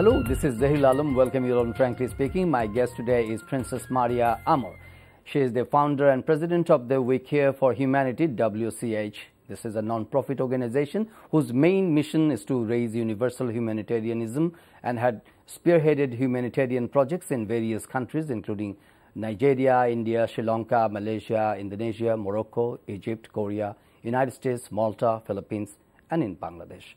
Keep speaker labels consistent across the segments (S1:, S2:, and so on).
S1: Hello, this is Zahil Alam. Welcome you on Frankly Speaking. My guest today is Princess Maria Amor. She is the founder and president of the We Care for Humanity, WCH. This is a non-profit organization whose main mission is to raise universal humanitarianism and had spearheaded humanitarian projects in various countries, including Nigeria, India, Sri Lanka, Malaysia, Indonesia, Morocco, Egypt, Korea, United States, Malta, Philippines, and in Bangladesh.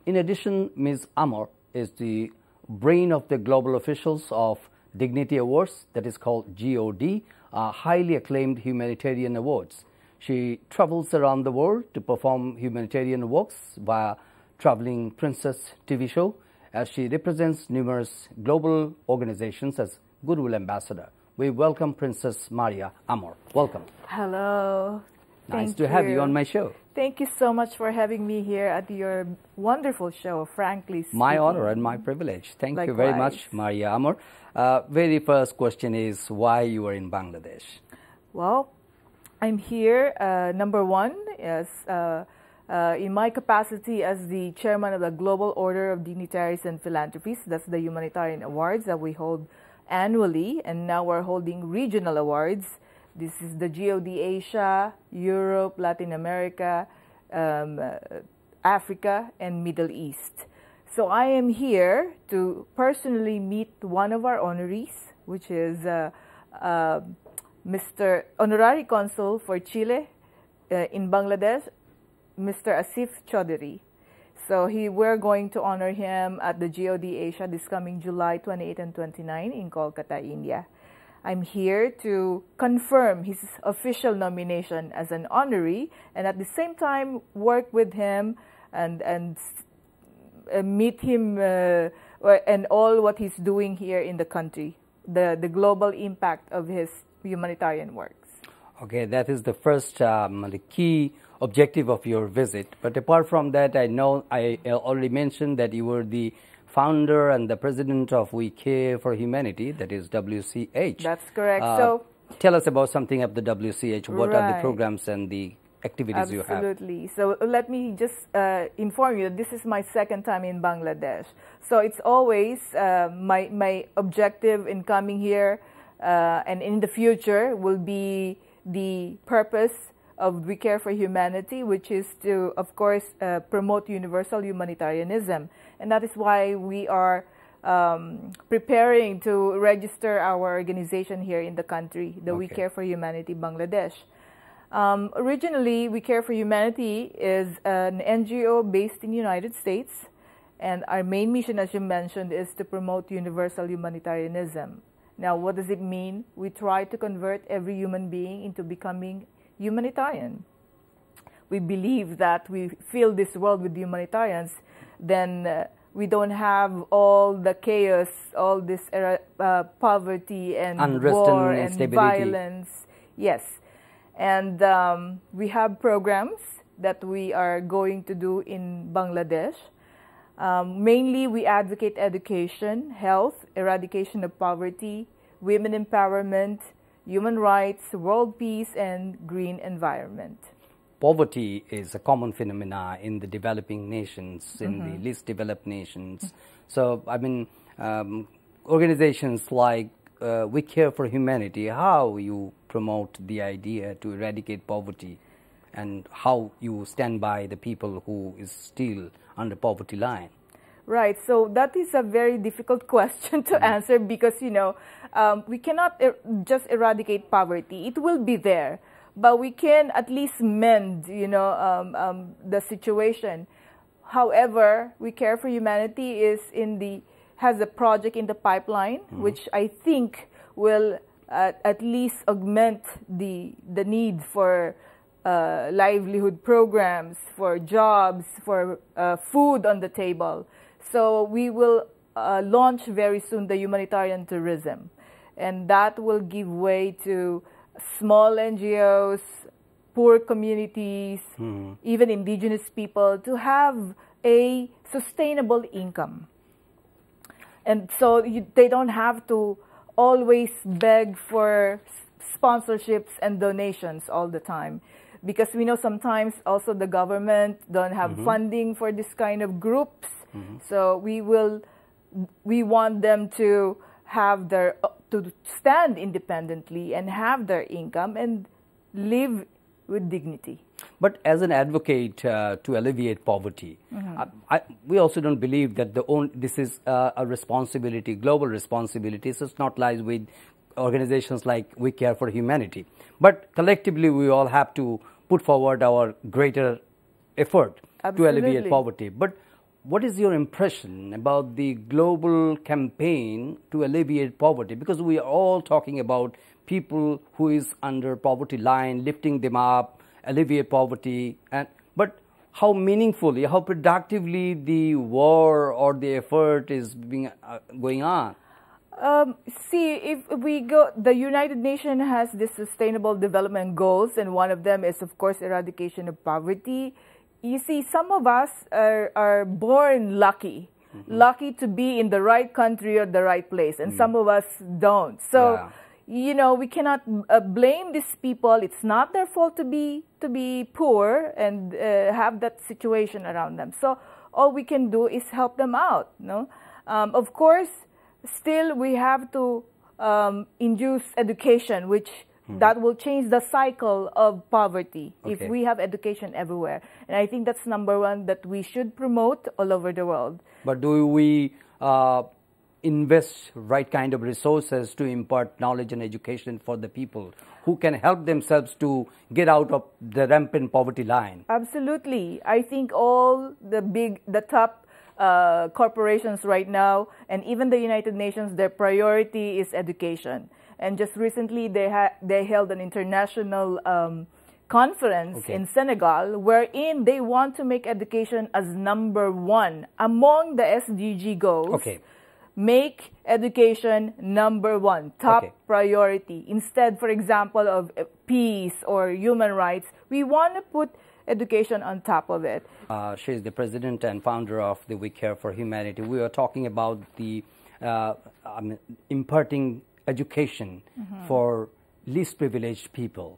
S1: In addition, Ms. Amor is the brain of the global officials of Dignity Awards, that is called GOD, highly acclaimed humanitarian awards. She travels around the world to perform humanitarian works via Traveling Princess TV show, as she represents numerous global organizations as Goodwill Ambassador. We welcome Princess Maria Amor. Welcome.
S2: Hello.
S1: Nice to have you on my show.
S2: Thank you so much for having me here at your wonderful show, Frankly Speaking.
S1: My honor and my privilege. Thank you very much, Maria Amor. Very first question is why you are in Bangladesh?
S2: Well, I'm here, number one, is in my capacity as the chairman of the Global Order of Dignitaries and Philanthropists. That's the humanitarian awards that we hold annually, and now we're holding regional awards. This is the GOD Asia, Europe, Latin America, Africa, and Middle East. So I am here to personally meet one of our honorees, which is Mr. Honorary Consul for Chile in Bangladesh, Mr. Asif Chaudhary. So we're going to honor him at the GOD Asia this coming July 28 and 29 in Kolkata, India. I'm here to confirm his official nomination as an honoree, and at the same time work with him and meet him and all what he's doing here in the country, the global impact of his humanitarian works.
S1: Okay, that is the first the key objective of your visit. But apart from that, I know I already mentioned that you were the founder and the president of We Care for Humanity, that is WCH.
S2: That's correct. So
S1: tell us about something of the WCH. What are the programs and the activities you have?
S2: Absolutely. So let me just inform you that this is my second time in Bangladesh. So it's always my objective in coming here and in the future will be the purpose of We Care for Humanity, which is to, of course, promote universal humanitarianism. And that is why we are preparing to register our organization here in the country, the We Care for Humanity Bangladesh. Originally, We Care for Humanity is an NGO based in the United States, and our main mission, as you mentioned, is to promote universal humanitarianism. Now, what does it mean? We try to convert every human being into becoming humanitarian. We believe that we fill this world with humanitarians, then we don't have all the chaos, all this poverty and
S1: unrest
S2: war
S1: and
S2: and violence. Yes. And we have programs that we are going to do in Bangladesh. Mainly, we advocate education, health, eradication of poverty, women empowerment, human rights, world peace, and green environment.
S1: Poverty is a common phenomena in the developing nations, in the least developed nations. So, I mean, organizations like We Care for Humanity, how you promote the idea to eradicate poverty and how you stand by the people who is still on the poverty line?
S2: Right. So that is a very difficult question to answer because, you know, we cannot just eradicate poverty. It will be there, but we can at least mend, you know, the situation. However, We Care for Humanity has a project in the pipeline, which I think will at least augment the need for livelihood programs, for jobs, for food on the table. So we will launch very soon the humanitarian tourism, and that will give way to small NGOs, poor communities, even indigenous people to have a sustainable income. And so they don't have to always beg for sponsorships and donations all the time. Because we know sometimes also the government don't have funding for this kind of groups. So we will we want them to have to stand independently and have their income and live with dignity.
S1: But as an advocate to alleviate poverty, we also don't believe that this is a responsibility, global responsibility. So it's not lies with organizations like We Care for Humanity. But collectively, we all have to put forward our greater effort to alleviate poverty. But what is your impression about the global campaign to alleviate poverty? Because we are all talking about people who is under poverty line, lifting them up, alleviate poverty. But how meaningfully, how productively the war or the effort is going on?
S2: See, if we go, the United Nations has the Sustainable Development Goals, and one of them is, of course, eradication of poverty. You see, some of us are born lucky, lucky to be in the right country or the right place, and some of us don't. So, you know, we cannot blame these people. It's not their fault to be poor and have that situation around them. So, all we can do is help them out. No, of course, still we have to induce education, which that will change the cycle of poverty if we have education everywhere. And I think that's number one that we should promote all over the world.
S1: But do we invest right kind of resources to impart knowledge and education for the people who can help themselves to get out of the rampant poverty line?
S2: Absolutely. I think all the top corporations right now, and even the United Nations, their priority is education. And just recently, they held an international conference in Senegal, wherein they want to make education as number one among the SDG goals. Make education number one, top priority. Instead, for example, of peace or human rights, we want to put education on top of it.
S1: She is the president and founder of the We Care for Humanity. We are talking about the imparting education for least privileged people,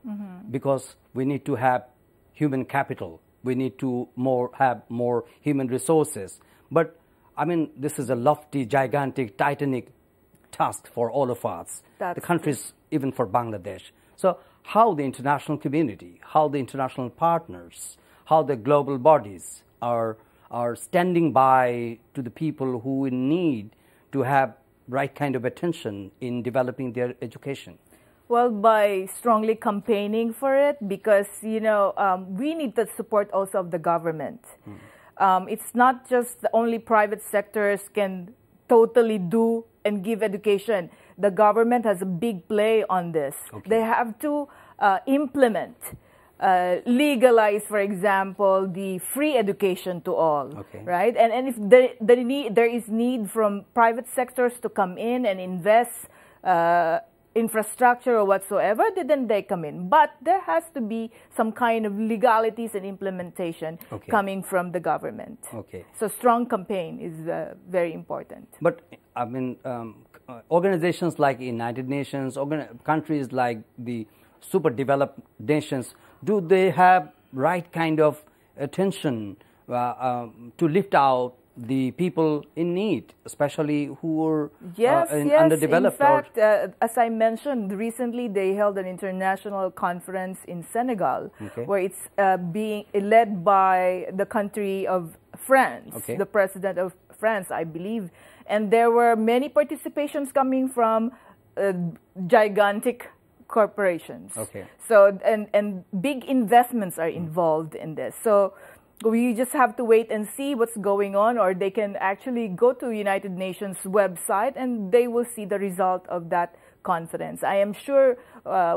S1: because we need to have human capital. We need to have more human resources. But I mean, this is a lofty, gigantic, titanic task for all of us, the countries, even for Bangladesh. So how the international community, how the international partners, how the global bodies are standing by to the people who need to have right kind of attention in developing their education?
S2: Well, by strongly campaigning for it, because, you know, we need the support also of the government. It's not just the only private sectors can totally do and give education. The government has a big play on this. They have to implement, legalize, for example, the free education to all, right? And if there is need from private sectors to come in and invest infrastructure or whatsoever, then they come in. But there has to be some kind of legalities and implementation coming from the government. So strong campaign is very important.
S1: But I mean, organizations like United Nations, countries like the super developed nations, do they have right kind of attention to lift out the people in need, especially who are underdeveloped?
S2: In fact, as I mentioned, recently they held an international conference in Senegal, where it's being led by the country of France, the president of France, I believe. And there were many participations coming from gigantic corporations. So, and big investments are involved in this. So we just have to wait and see what's going on, or they can actually go to United Nations website and they will see the result of that conference. I am sure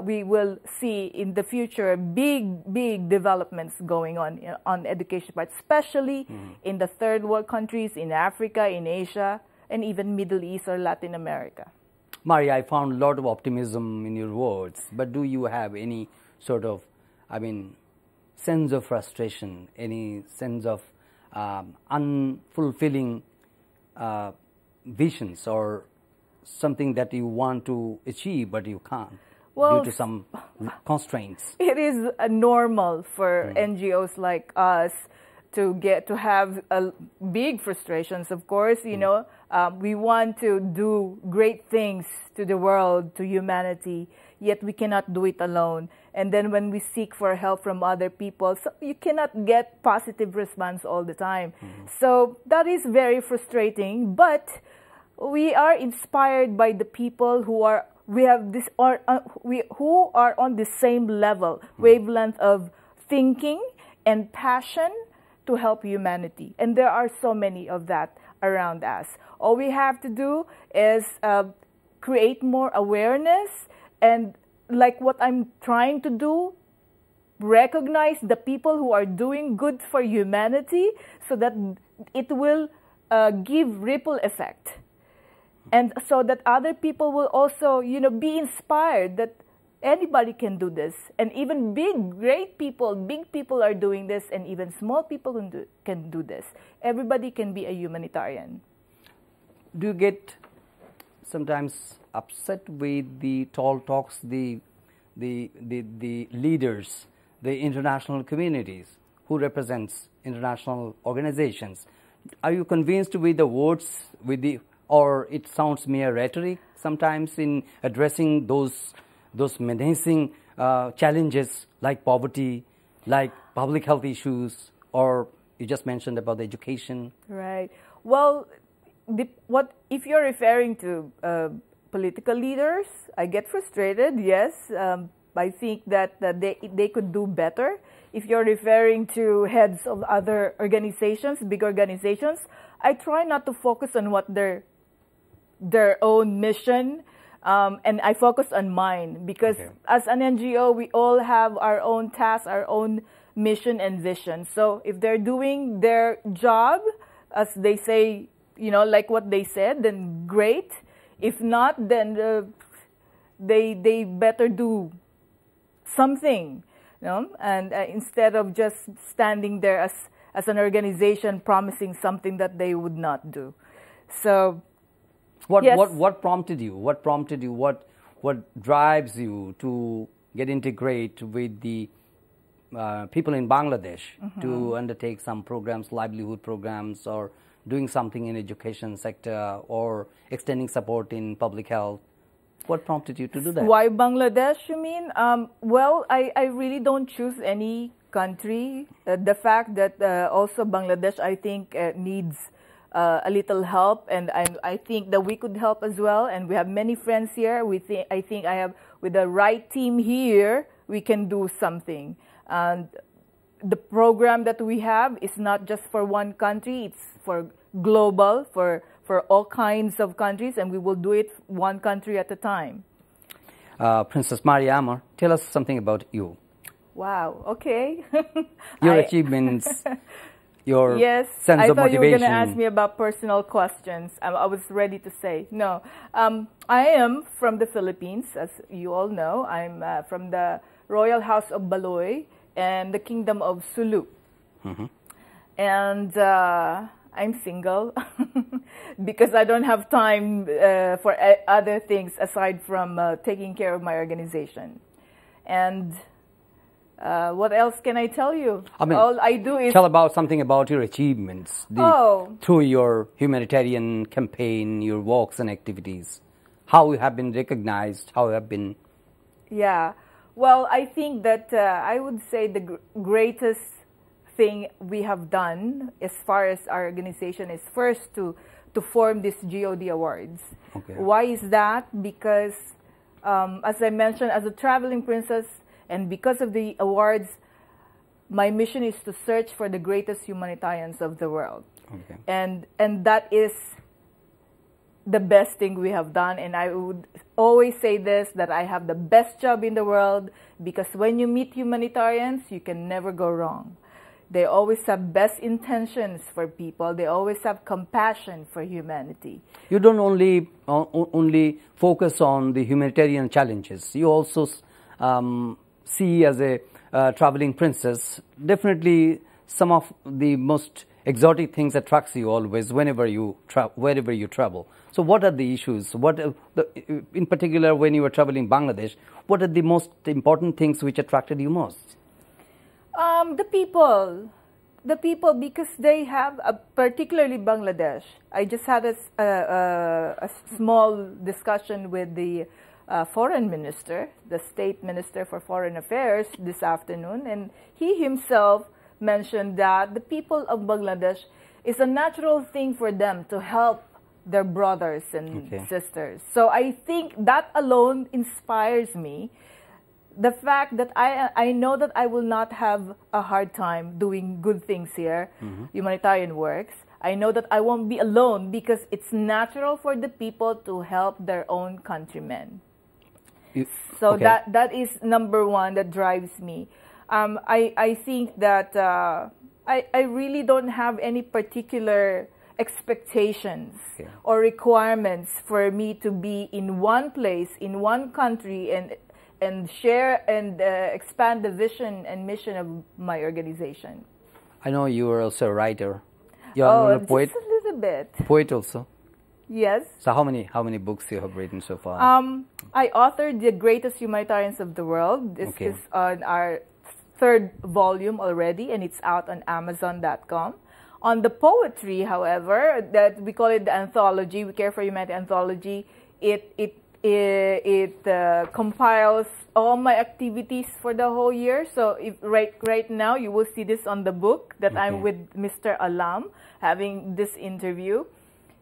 S2: we will see in the future big developments going on education part, especially in the third world countries, in Africa, in Asia, and even Middle East or Latin America.
S1: Maria, I found a lot of optimism in your words, but do you have any sort of, sense of frustration, any sense of unfulfilling visions, or something that you want to achieve but you can't due to some constraints?
S2: It is normal for NGOs like us to have big frustrations, of course. You know, we want to do great things to the world, to humanity, yet we cannot do it alone. And then when we seek for help from other people, so you cannot get positive response all the time. So that is very frustrating, but we are inspired by the people who are who are on the same level, wavelength of thinking and passion to help humanity. And there are so many of that around us. All we have to do is create more awareness, and like what I'm trying to do, recognize the people who are doing good for humanity so that it will give ripple effect. And so that other people will also, you know, be inspired that anybody can do this. And even big people are doing this, and even small people can do this. Everybody can be a humanitarian.
S1: Do you get sometimes upset with the tall talks, the leaders, the international communities who represents international organizations? Are you convinced with the words, or it sounds mere rhetoric sometimes in addressing those menacing challenges like poverty, like public health issues, or you just mentioned about the education? Right.
S2: Well, if you're referring to political leaders, I get frustrated, yes. I think that they could do better. If you're referring to heads of other organizations, big organizations, I try not to focus on what their own mission, and I focus on mine, because as an NGO, we all have our own tasks, our own mission and vision. So if they're doing their job, as they say, you know, like what they said, then great. If not, then they better do something, you know, and instead of just standing there as an organization promising something that they would not do. So what prompted you? What drives you to get integrate with the people in Bangladesh to undertake some programs, livelihood programs, or doing something in education sector, or extending support in public health? What prompted you to do that? Why Bangladesh, you mean? Well, I really don't choose any country. The fact that also Bangladesh, I think, needs a little help, and I think that we could help as well. And we have many friends here. I think with the right team here, we can do something. And the program that we have is not just for one country, it's for global, for all kinds of countries, and we will do it one country at a time. Princess Maria Agamir, tell us something about you. Wow, okay. Your achievements, your sense of motivation. Yes, I thought you were going to ask me about personal questions. I was ready to say. No, I am from the Philippines, as you all know. I'm from the Royal House of Baloy and the Kingdom of Sulu. And I'm single because I don't have time for other things aside from taking care of my organization. And what else can I tell you? I mean, all I do is... Tell about something about your achievements through your humanitarian campaign, your walks and activities. How you have been recognized, how you have been... Yeah. Well, I think that I would say the greatest thing we have done as far as our organization is first to form these GOD awards. Why is that? Because as I mentioned, as a traveling princess, and because of the awards, my mission is to search for the greatest humanitarians of the world. And that is the best thing we have done. And I would always say this, that I have the best job in the world, because when you meet humanitarians, you can never go wrong. They always have best intentions for people. They always have compassion for humanity. You don't only focus on the humanitarian challenges. You also see, as a traveling princess, definitely some of the most exotic things attracts you always wherever you travel. So what are the issues? In particular, when you were traveling Bangladesh, what are the most important things which attracted you most? The people. The people, because they have, particularly Bangladesh. I just had a small discussion with the foreign minister, the state minister for foreign affairs this afternoon, and he himself mentioned that the people of Bangladesh, is a natural thing for them to help their brothers and sisters. So I think that alone inspires me. The fact that I know that I will not have a hard time doing good things here, humanitarian works. I know that I won't be alone because it's natural for the people to help their own countrymen. So that is number one that drives me. I think that I really don't have any particular expectations or requirements for me to be in one place, in one country, and share and expand the vision and mission of my organization.
S1: I know you are also a writer. You are a poet.
S2: Just a little bit.
S1: Poet also.
S2: Yes.
S1: So how many books you have written so far?
S2: I authored The Greatest Humanitarians of the World. This is on our third volume already, and it's out on Amazon.com. On the poetry, however, that we call it the anthology, We Care for Humanity anthology. It compiles all my activities for the whole year. So right now you will see this on the book that I'm with Mr. Alam having this interview.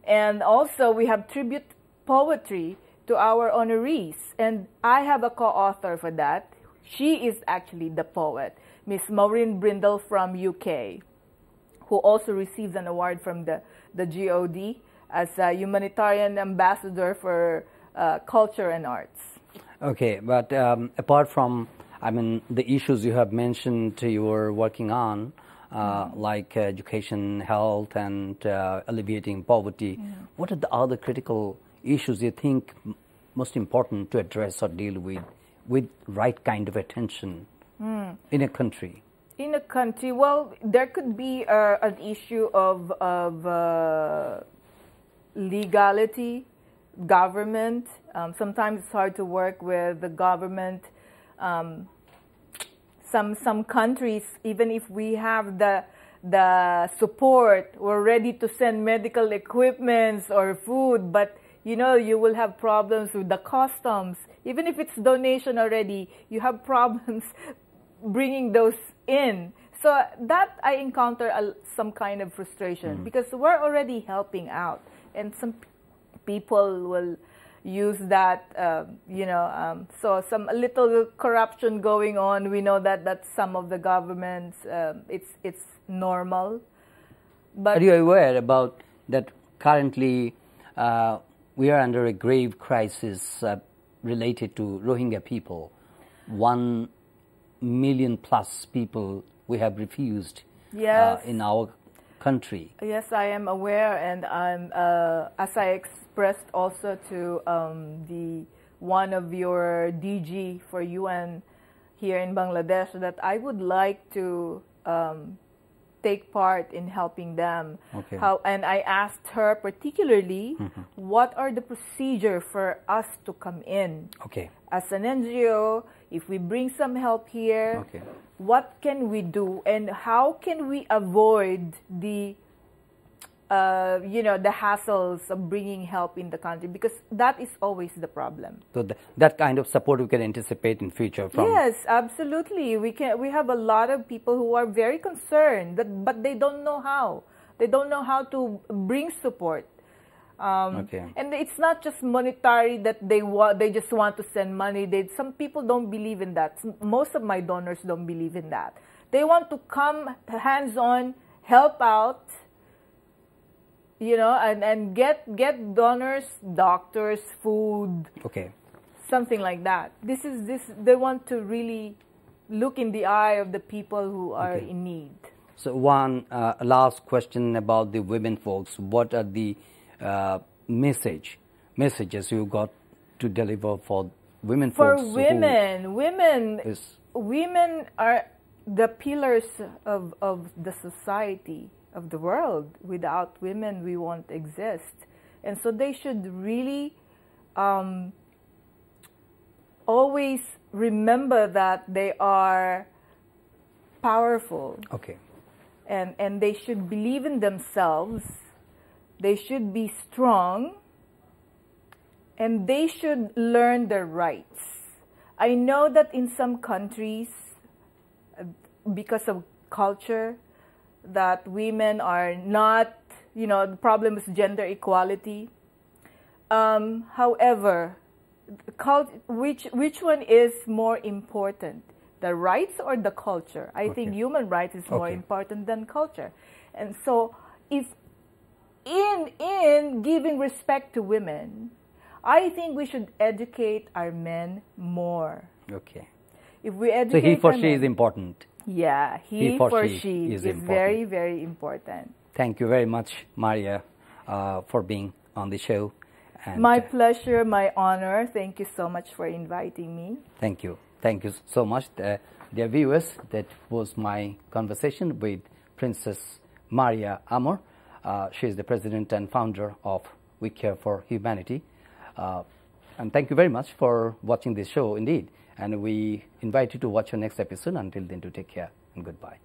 S2: And also we have tribute poetry to our honorees. And I have a co-author for that. She is actually the poet, Miss Maureen Brindle from UK, who also receives an award from the GOD as a humanitarian ambassador for culture and arts.
S1: Okay, but apart from, the issues you have mentioned you were working on, like education, health, and alleviating poverty, what are the other critical issues you think most important to address or deal with right kind of attention in a country?
S2: In a country, well, there could be an issue of legality, government. Sometimes it's hard to work with the government. Some countries, even if we have the support, we're ready to send medical equipments or food, but you will have problems with the customs. Even if it's donation already, you have problems bringing those in. So that I encounter some kind of frustration because we're already helping out, and some people will use that, so a little corruption going on. We know that some of the governments, it's normal. But
S1: are you aware about that currently we are under a grave crisis related to Rohingya people? 1 million plus people we have refused in our country.
S2: Yes, I am aware, and I'm as I expressed also to the one of your DG for UN here in Bangladesh, that I would like to take part in helping them. And I asked her particularly, what are the procedure for us to come in as an NGO? If we bring some help here, what can we do, and how can we avoid the the hassles of bringing help in the country, because that is always the problem.
S1: So that kind of support we can anticipate in future from...
S2: Yes, absolutely. We have a lot of people who are very concerned, but they don't know how. They don't know how to bring support. And it's not just monetary that they just want to send money. Some people don't believe in that. Most of my donors don't believe in that. They want to come hands-on, help out, and get donors, doctors, food, something like that. They want to really look in the eye of the people who are in need.
S1: So one last question about the women folks. What are the messages you got to deliver for women folks?
S2: For women are the pillars of the society, of the world. Without women, we won't exist. And so they should really always remember that they are powerful. and they should believe in themselves. They should be strong, and they should learn their rights. I know that in some countries, because of culture, that women are not, the problem is gender equality. However, which one is more important, the rights or the culture? I think human rights is more important than culture. And so if in giving respect to women, I think we should educate our men more.
S1: Okay.
S2: If we educate
S1: so he for she is important.
S2: Yeah, he for she is very, very important.
S1: Thank you very much, Maria, for being on the show. And
S2: my pleasure, my honor. Thank you so much for inviting me.
S1: Thank you. Thank you so much. Dear viewers, that was my conversation with Princess Maria Agamir. She is the president and founder of We Care for Humanity. And thank you very much for watching this show indeed. And we invite you to watch our next episode. Until then, to take care and goodbye.